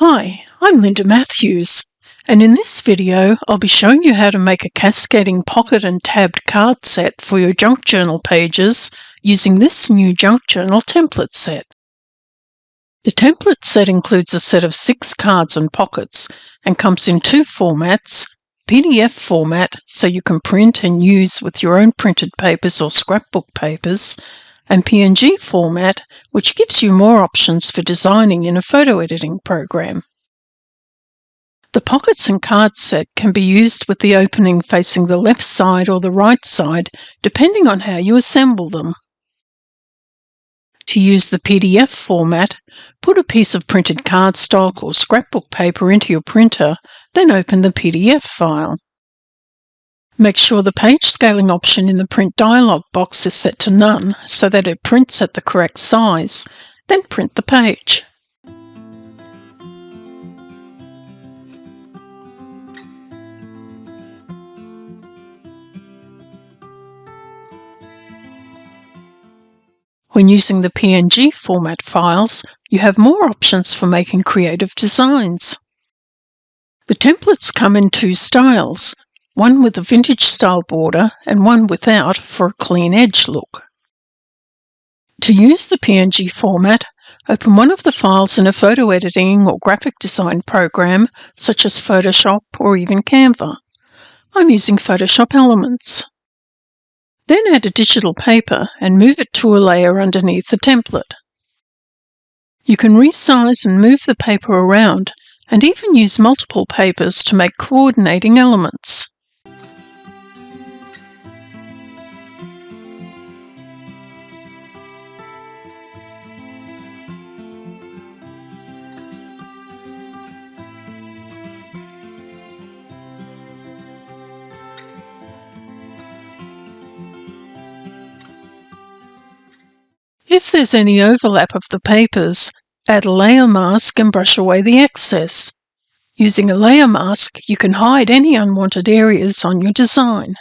Hi, I'm Linda Matthews, and in this video I'll be showing you how to make a cascading pocket and tabbed card set for your junk journal pages using this new junk journal template set. The template set includes a set of 6 cards and pockets and comes in 2 formats: PDF format, so you can print and use with your own printed papers or scrapbook papers, and PNG format, which gives you more options for designing in a photo editing program. The pockets and cards set can be used with the opening facing the left side or the right side, depending on how you assemble them. To use the PDF format, put a piece of printed cardstock or scrapbook paper into your printer, then open the PDF file. Make sure the page scaling option in the print dialog box is set to none so that it prints at the correct size, then print the page. When using the PNG format files, you have more options for making creative designs. The templates come in 2 styles, one with a vintage style border and one without for a clean edge look. To use the PNG format, open one of the files in a photo editing or graphic design program such as Photoshop or even Canva. I'm using Photoshop Elements. Then add a digital paper and move it to a layer underneath the template. You can resize and move the paper around and even use multiple papers to make coordinating elements. If there's any overlap of the papers, add a layer mask and brush away the excess. Using a layer mask, you can hide any unwanted areas on your design.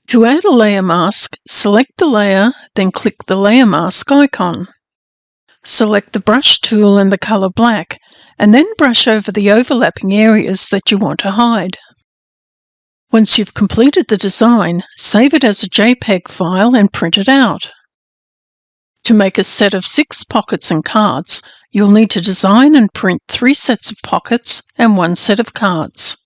To add a layer mask, select the layer, then click the layer mask icon. Select the brush tool and the color black, and then brush over the overlapping areas that you want to hide. Once you've completed the design, save it as a JPEG file and print it out. To make a set of 6 pockets and cards, you'll need to design and print 3 sets of pockets and 1 set of cards.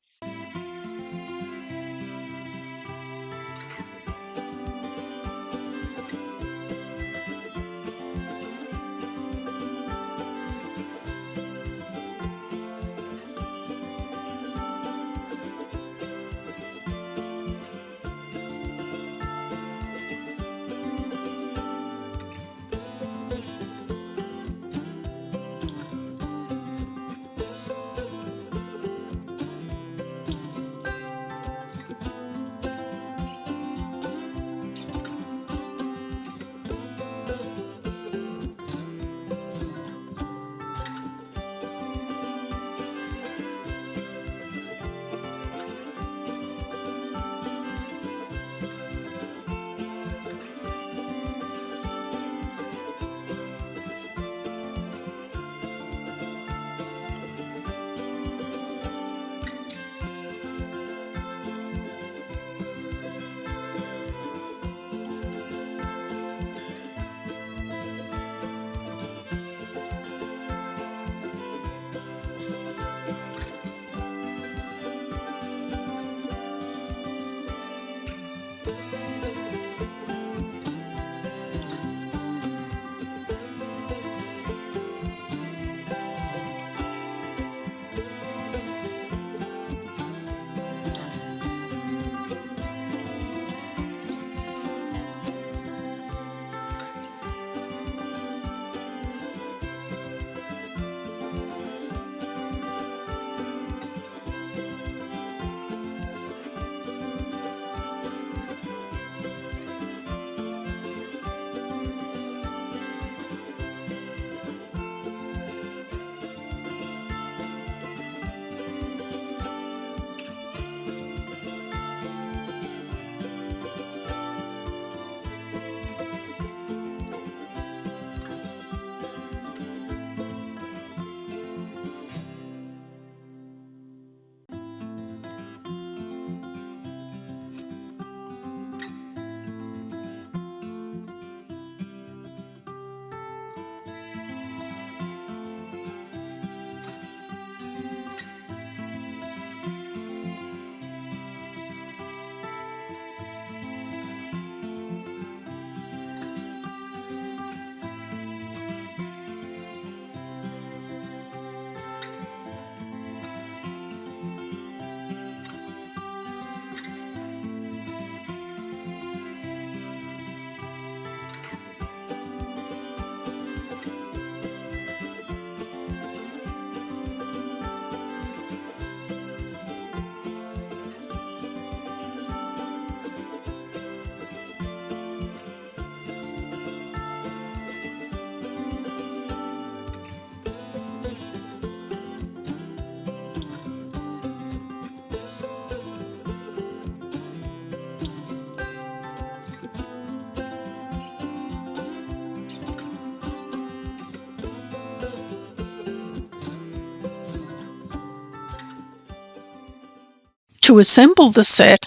To assemble the set,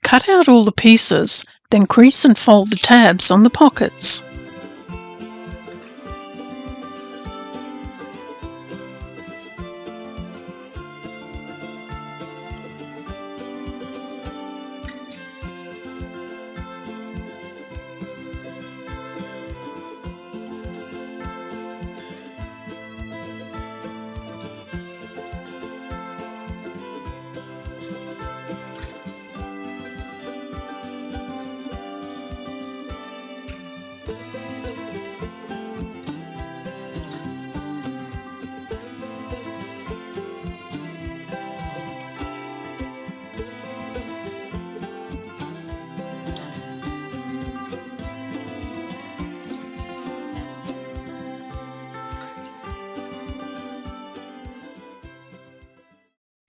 cut out all the pieces, then crease and fold the tabs on the pockets.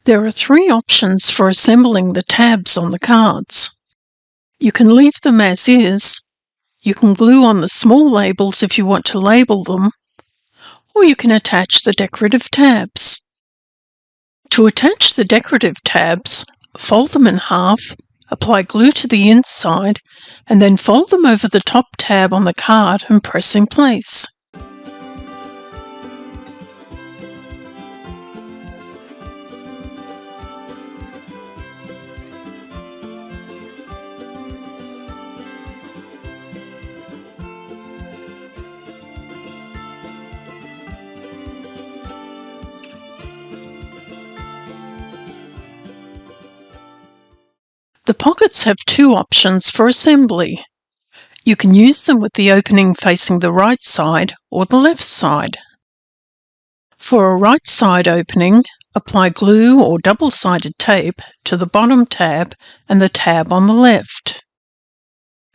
There are 3 options for assembling the tabs on the cards. You can leave them as is, you can glue on the small labels if you want to label them, or you can attach the decorative tabs. To attach the decorative tabs, fold them in half, apply glue to the inside, and then fold them over the top tab on the card and press in place. The pockets have 2 options for assembly. You can use them with the opening facing the right side or the left side. For a right side opening, apply glue or double-sided tape to the bottom tab and the tab on the left.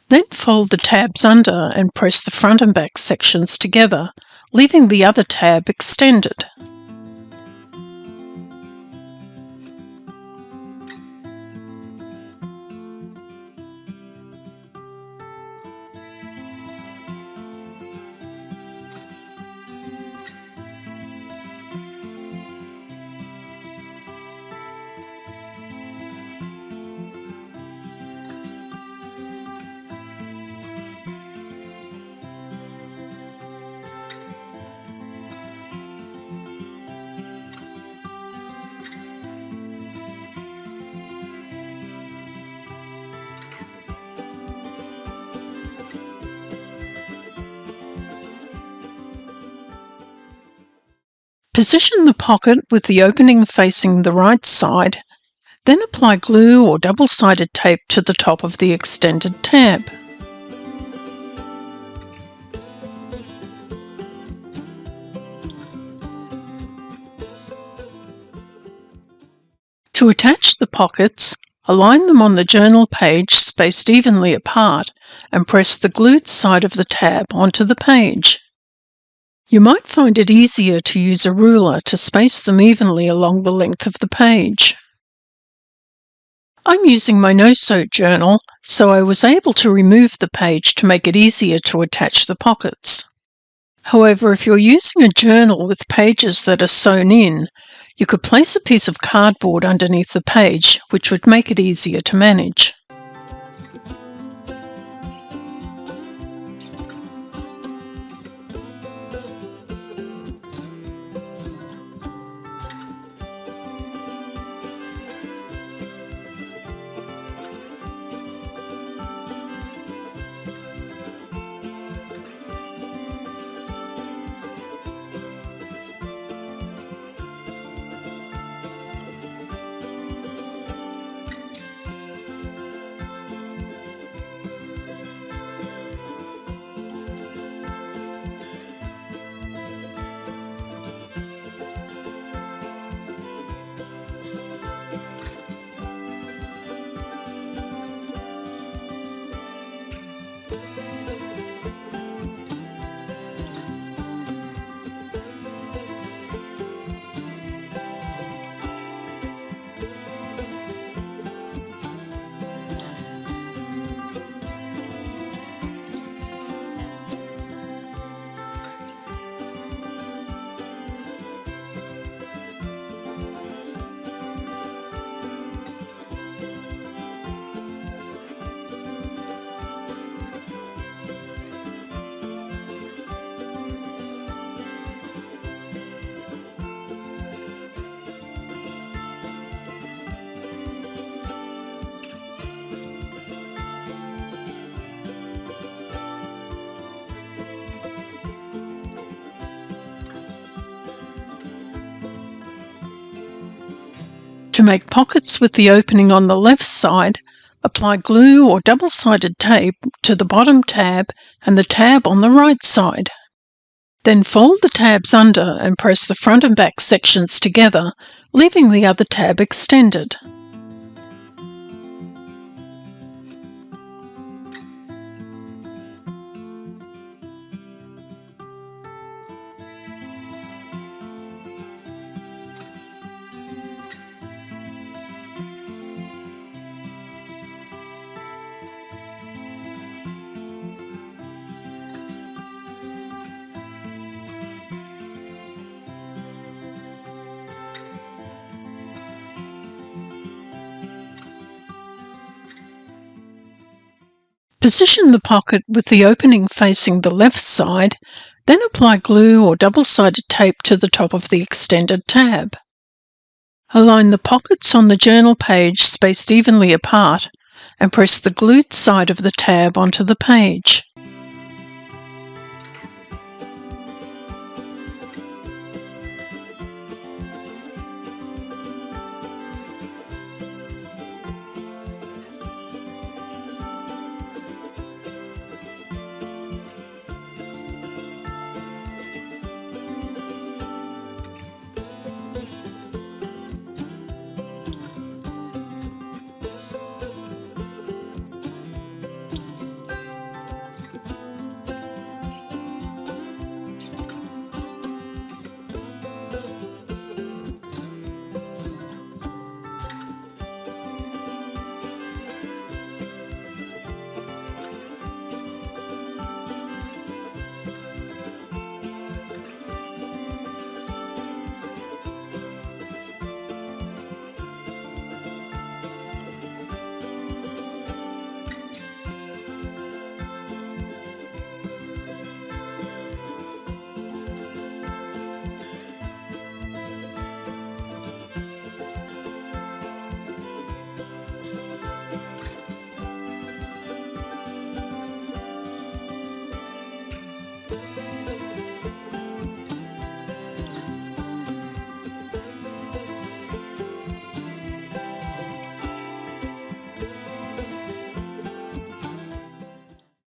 Then fold the tabs under and press the front and back sections together, leaving the other tab extended. Position the pocket with the opening facing the right side, then apply glue or double-sided tape to the top of the extended tab. To attach the pockets, align them on the journal page spaced evenly apart and press the glued side of the tab onto the page. You might find it easier to use a ruler to space them evenly along the length of the page. I'm using my no-sew journal, so I was able to remove the page to make it easier to attach the pockets. However, if you're using a journal with pages that are sewn in, you could place a piece of cardboard underneath the page, which would make it easier to manage. To make pockets with the opening on the left side, apply glue or double-sided tape to the bottom tab and the tab on the right side. Then fold the tabs under and press the front and back sections together, leaving the other tab extended. Position the pocket with the opening facing the left side, then apply glue or double-sided tape to the top of the extended tab. Align the pockets on the journal page spaced evenly apart and press the glued side of the tab onto the page.